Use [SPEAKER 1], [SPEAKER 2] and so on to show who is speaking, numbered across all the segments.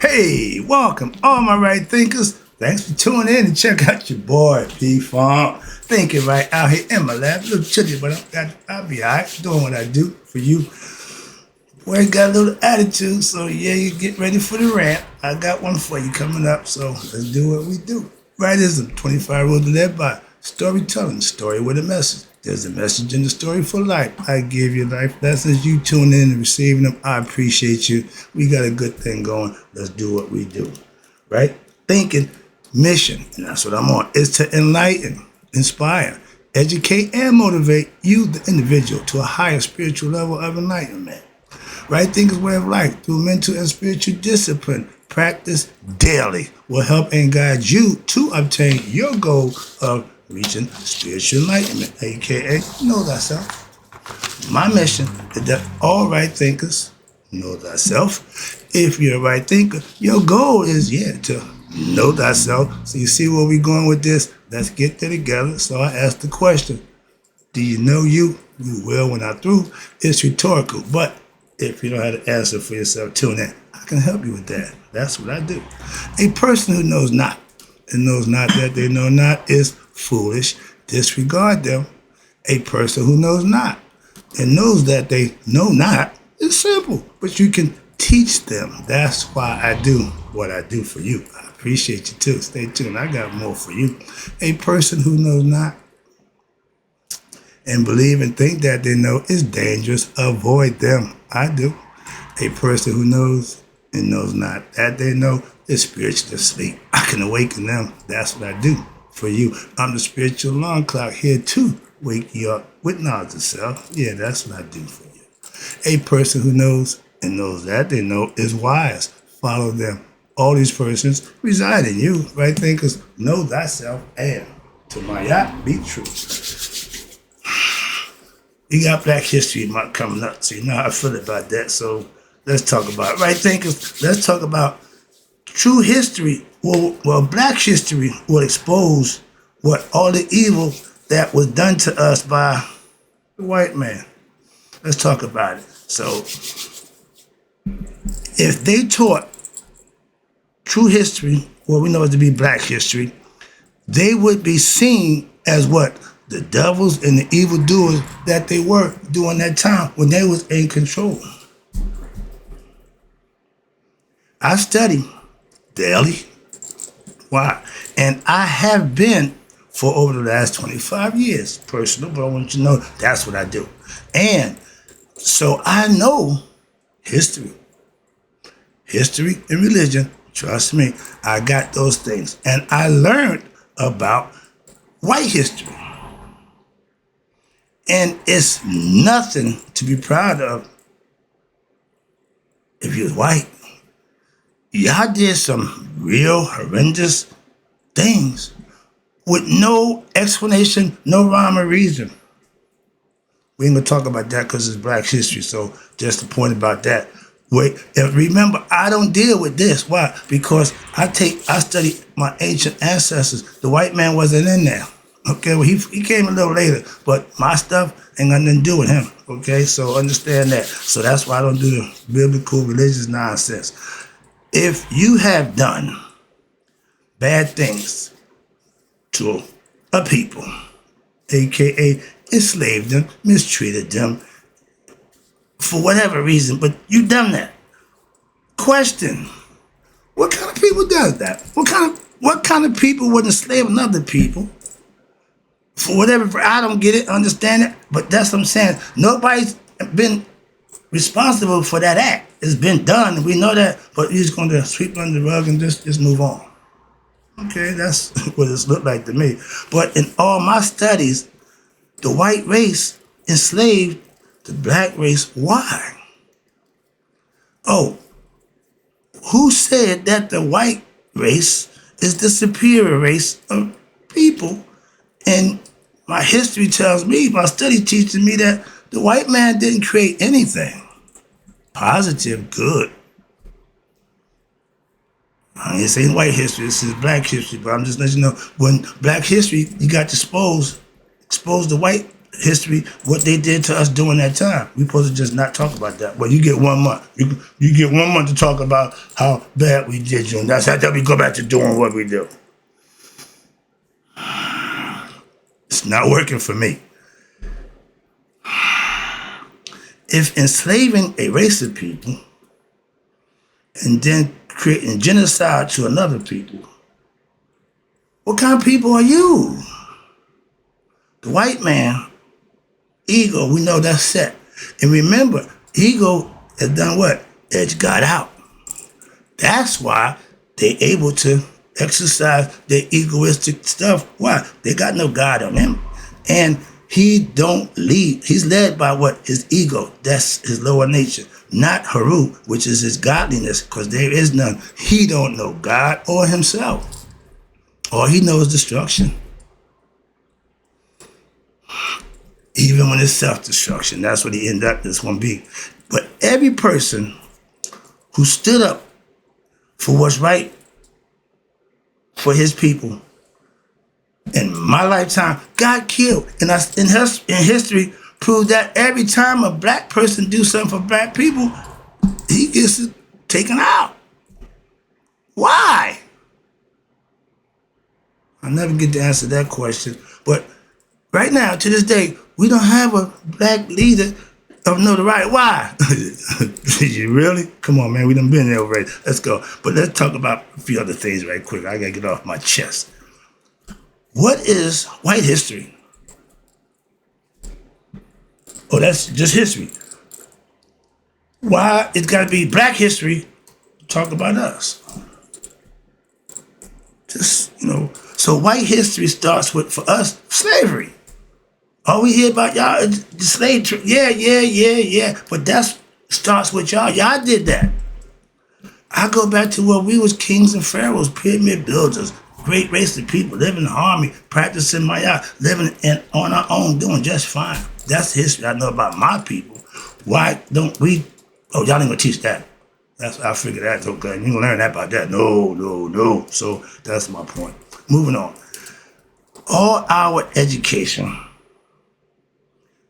[SPEAKER 1] Hey, welcome, all my right thinkers. Thanks for tuning in and check out your boy P Funk. Thinking right out here in my lab. A little chilly, but I'll be alright doing what I do for you. Boy, got a little attitude, so yeah, you get ready for the rant. I got one for you coming up, so let's do what we do. Rightism, 25 rules to live by. Storytelling, story with a message. There's a message in the story for life. I give you life lessons. You tune in and receiving them. I appreciate you. We got a good thing going. Let's do what we do. Right? Thinking, mission, and that's what I'm on, is to enlighten, inspire, educate, and motivate you, the individual, to a higher spiritual level of enlightenment. Right thinking way of life through mental and spiritual discipline. Practice daily will help and guide you to obtain your goal of reaching spiritual enlightenment, aka know thyself. My mission is that all right thinkers know thyself. If you're a right thinker, your goal is to know thyself. So you see where we're going with this? Let's get there together. So I asked the question, do you know you? You will when I'm through. It's rhetorical, but if you don't have the answer for yourself, tune in. I can help you with that. That's what I do. A person who knows not and knows not that they know not is foolish. Disregard them. A person who knows not and knows that they know not is simple, but you can teach them. That's why I do what I do for you. I appreciate you too. Stay tuned. I got more for you. A person who knows not and believe and think that they know is dangerous. Avoid them. I do. A person who knows and knows not that they know is spiritually asleep. I can awaken them. That's what I do for you. I'm the spiritual alarm clock here to wake you up with knowledge of self. Yeah, that's what I do for you. A person who knows and knows that they know is wise. Follow them. All these persons reside in you. Right thinkers, know thyself and to my yacht be true. We got Black History Month coming up, so you know how I feel about that. So let's talk about it. Right thinkers, let's talk about true history. Well, Black history will expose what all the evil that was done to us by the white man. Let's talk about it. So if they taught true history, what we know is to be Black history, they would be seen as what? The devils and the evildoers that they were during that time when they was in control. I study daily. Why? And I have been for over the last 25 years, personal, but I want you to know that's what I do. And so I know history. History and religion, trust me, I got those things. And I learned about white history. And it's nothing to be proud of if you're white. Y'all did some real horrendous things with no explanation, no rhyme or reason. We ain't gonna talk about that because it's Black history, so just a point about that. Wait, and remember, I don't deal with this. Why? Because I study my ancient ancestors. The white man wasn't in there. Okay, well, he came a little later, but my stuff ain't got nothing to do with him. Okay, so understand that. So that's why I don't do the biblical religious nonsense. If you have done bad things to a people, aka enslaved them, mistreated them, for whatever reason, but you done that, question, what kind of people does that? What kind of people would enslave another people? For whatever, I don't get it, understand it, but that's what I'm saying. Nobody's been responsible for that act. It's been done, and we know that, but you're just going to sweep under the rug and just move on. Okay, that's what it's looked like to me. But in all my studies, the white race enslaved the Black race. Why? Oh, who said that the white race is the superior race of people? And my history tells me, my study teaches me that the white man didn't create anything positive, good. I ain't saying white history, this is Black history, but I'm just letting you know, when Black history, you got to expose the white history, what they did to us during that time. We supposed to just not talk about that. But you get 1 month. You get 1 month to talk about how bad we did you, and that's how we go back to doing what we do. It's not working for me. If enslaving a race of people and then creating genocide to another people, what kind of people are you? The white man, ego, we know that's set. And remember, ego has done what? It's got out. That's why they able to exercise their egoistic stuff. Why? They got no God on them. And he don't lead. He's led by what? His ego. That's his lower nature. Not Haru, which is his godliness, because there is none. He don't know God or himself. All he knows is destruction. Even when it's self-destruction, that's what he ended up, that's going to be. But every person who stood up for what's right for his people in my lifetime got killed. And in history proved that every time a black person do something for black people, he gets taken out. Why? I'll never get to answer that question. But right now, to this day, we don't have a black leader of notoriety. Why? You really? Come on, man. We done been there already. Let's go. But let's talk about a few other things right quick. I got to get off my chest. What is white history? Oh, that's just history. Why it's got to be black history to talk about us? Just, So white history starts with, for us, slavery. All we hear about y'all is the slave trade. Yeah. But that starts with y'all. Y'all did that. I go back to where we was kings and pharaohs, pyramid builders, great race of people, living in harmony, practicing Maya, living on our own, doing just fine. That's history I know about my people. Why don't we? Oh, y'all ain't gonna teach that. I figured that's okay. You gonna learn that about that. No. So that's my point. Moving on. All our education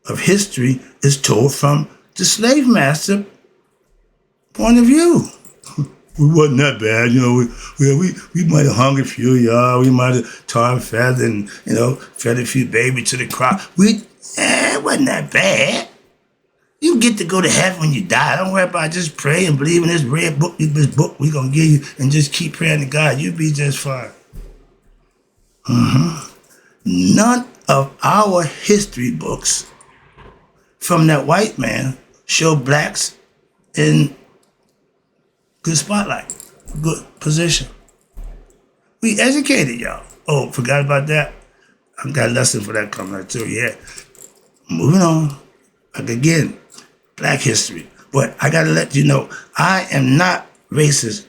[SPEAKER 1] of history is told from the slave master point of view. We wasn't that bad, we might have hung a few, y'all. We might have tar and feather and, fed a few babies to the crop. It wasn't that bad. You get to go to heaven when you die. Don't worry about it. Just pray and believe in this red book, this book we're going to give you, and just keep praying to God. You'll be just fine. None of our history books from that white man show blacks in good spotlight, good position. We educated y'all. Oh, forgot about that? I've got a lesson for that coming up too, yeah. Moving on. Again, black history. But I gotta let you know, I am not racist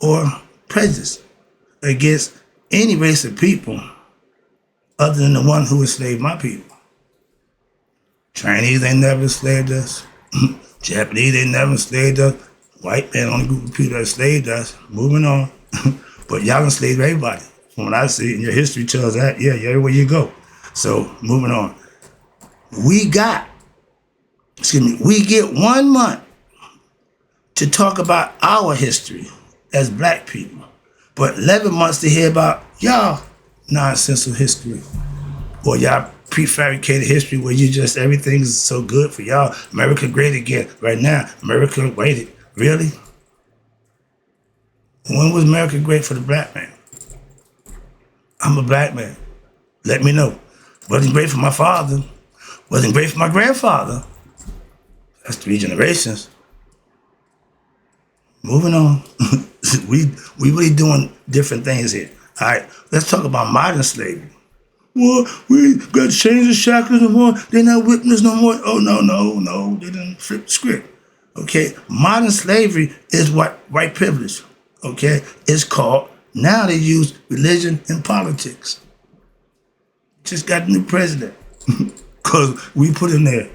[SPEAKER 1] or prejudiced against any race of people other than the one who enslaved my people. Chinese, they never enslaved us. Japanese, they never enslaved us. White man, only group of people that enslaved us. Moving on. But y'all enslaved everybody. From what I see, and your history tells that, yeah, everywhere you go. So, moving on. We get 1 month to talk about our history as black people, but 11 months to hear about y'all nonsensical history or y'all prefabricated history where everything's so good for y'all. America great again. Right now, America waited. Really? When was America great for the black man? I'm a black man. Let me know. Wasn't great for my father. Wasn't great for my grandfather. That's 3 generations. Moving on. we really doing different things here. All right, let's talk about modern slavery. Well, we got to change the shackles no more. They're not witness no more. Oh, no. They didn't flip the script. Okay, modern slavery is what white privilege, okay, is called. Now they use religion and politics. Just got a new president because we put him there.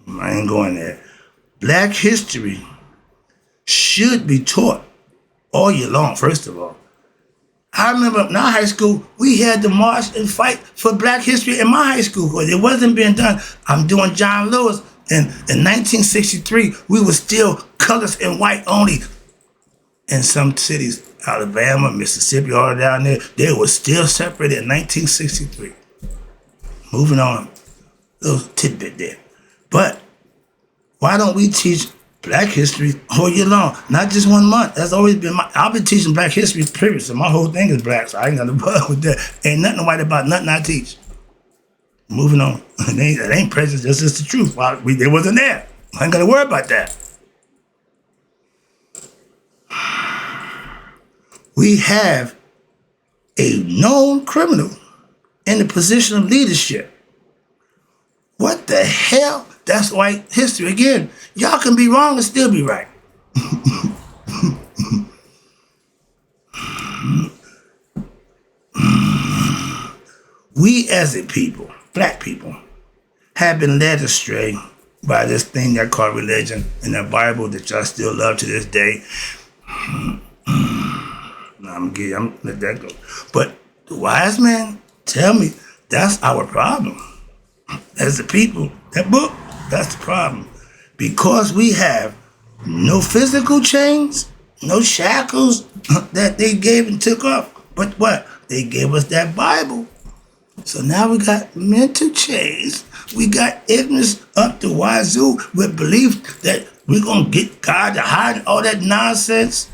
[SPEAKER 1] I ain't going there. Black history should be taught all year long, first of all. I remember in our high school, we had to march and fight for black history in my high school because it wasn't being done. I'm doing John Lewis. And in 1963, we were still colors and white only. In some cities, Alabama, Mississippi, all down there, they were still separated in 1963. Moving on, little tidbit there. But why don't we teach black history all year long? Not just 1 month. That's always been I've been teaching black history, period. So my whole thing is black, so I ain't got to bother with that. Ain't nothing white about nothing I teach. Moving on. It ain't prejudice, that's just the truth. They wasn't there. I ain't got to worry about that. We have a known criminal in the position of leadership. What the hell? That's white history. Again, y'all can be wrong and still be right. We as a people, black people, have been led astray by this thing they call religion and the Bible that y'all still love to this day. I'm let that go. But the wise man tell me that's our problem. As a people, that book, that's the problem. Because we have no physical chains, no shackles that they gave and took off. But what? They gave us that Bible. So now we got mental chains. We got ignorance up the wazoo with belief that we're going to get God to hide all that nonsense.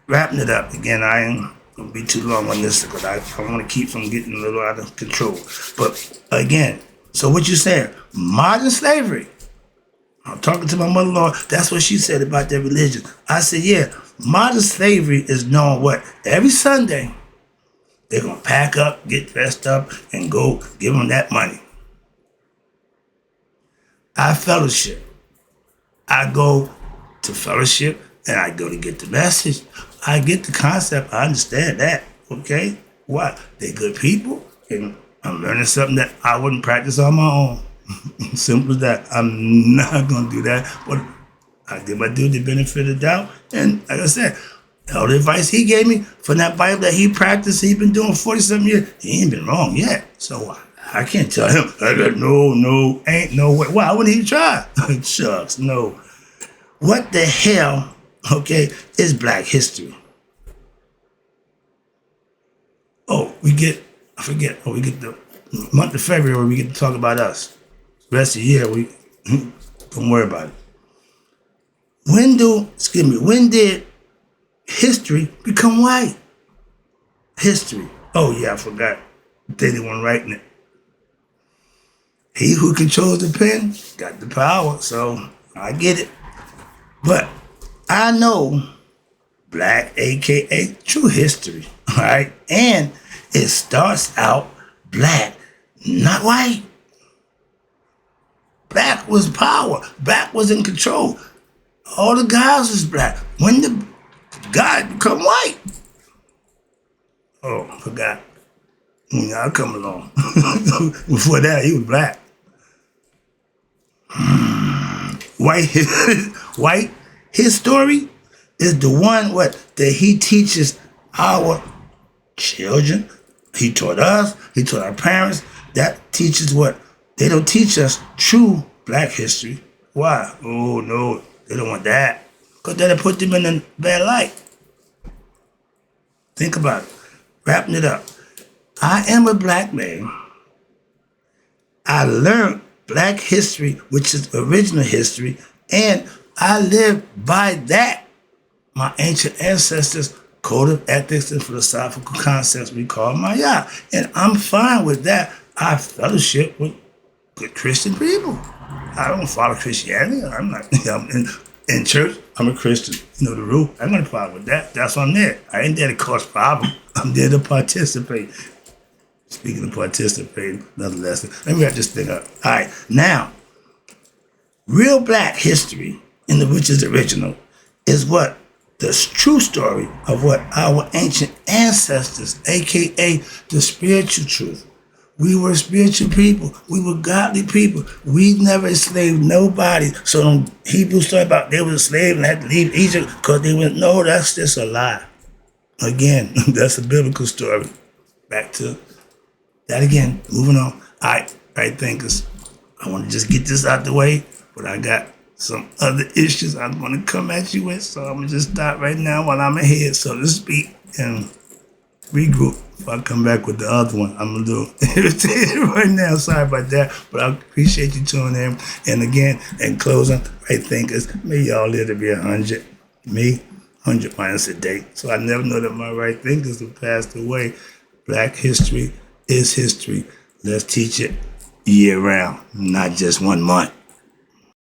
[SPEAKER 1] Wrapping it up. Again, I ain't going to be too long on this because I want to keep from getting a little out of control. But again, so what you saying? Modern slavery. I'm talking to my mother-in-law. That's what she said about their religion. I said, yeah, modern slavery is known what? Every Sunday, they're going to pack up, get dressed up, and go give them that money. I fellowship. I go to fellowship, and I go to get the message. I get the concept. I understand that, okay? Why? They're good people, and I'm learning something that I wouldn't practice on my own. Simple as that. I'm not going to do that, but I give my dude the benefit of the doubt. And like I said, all the advice he gave me from that Bible that he practiced, he's been doing 40-something years, he ain't been wrong yet. So I can't tell him, no, ain't no way. Why? I wouldn't even try. Shucks, no. What the hell, okay, is black history? We get the month of February, we get to talk about us. The rest of the year, we don't worry about it. When did history become white? History. Oh yeah, I forgot. They the one writing it. He who controls the pen got the power, so I get it. But I know black, aka true history, all right? And it starts out black, not white. Black was power. Black was in control. All the guys was black. When did God become white? Oh, forgot. I'll come along. Before that, he was black. White, his story is the one that he teaches our children. He taught us, he taught our parents. That teaches what? They don't teach us true black history. Why? Oh, no, they don't want that. Because that'll put them in a bad light. Think about it. Wrapping it up. I am a black man. I learned black history, which is original history, and I live by that. My ancient ancestors' code of ethics and philosophical concepts we call Maya. And I'm fine with that. I fellowship with good Christian people. I don't follow Christianity. I'm not in church. I'm a Christian. You know the rule. I'm going to follow with that. That's why I'm there. I ain't there to cause problems. I'm there to participate. Speaking of participating, another lesson. Let me wrap this thing up. All right. Now, real black history, which is original, is what? The true story of what our ancient ancestors, a.k.a. the spiritual truth, We were spiritual people. We were godly people. We never enslaved nobody. So them Hebrews talk about they was a slave and had to leave Egypt because they went, no, that's just a lie. Again, that's a biblical story. Back to that again. Moving on. All right, thinkers. I want to just get this out the way, but I got some other issues I'm going to come at you with. So I'm going to just stop right now while I'm ahead, so to speak, and regroup. If I come back with the other one, I'm a little irritated right now. Sorry about that, but I appreciate you tuning in. And again, in closing, right thinkers, may y'all live to be 100. Me, 100 minus a day. So I never know that my right thinkers have passed away. Black history is history. Let's teach it year round, not just 1 month.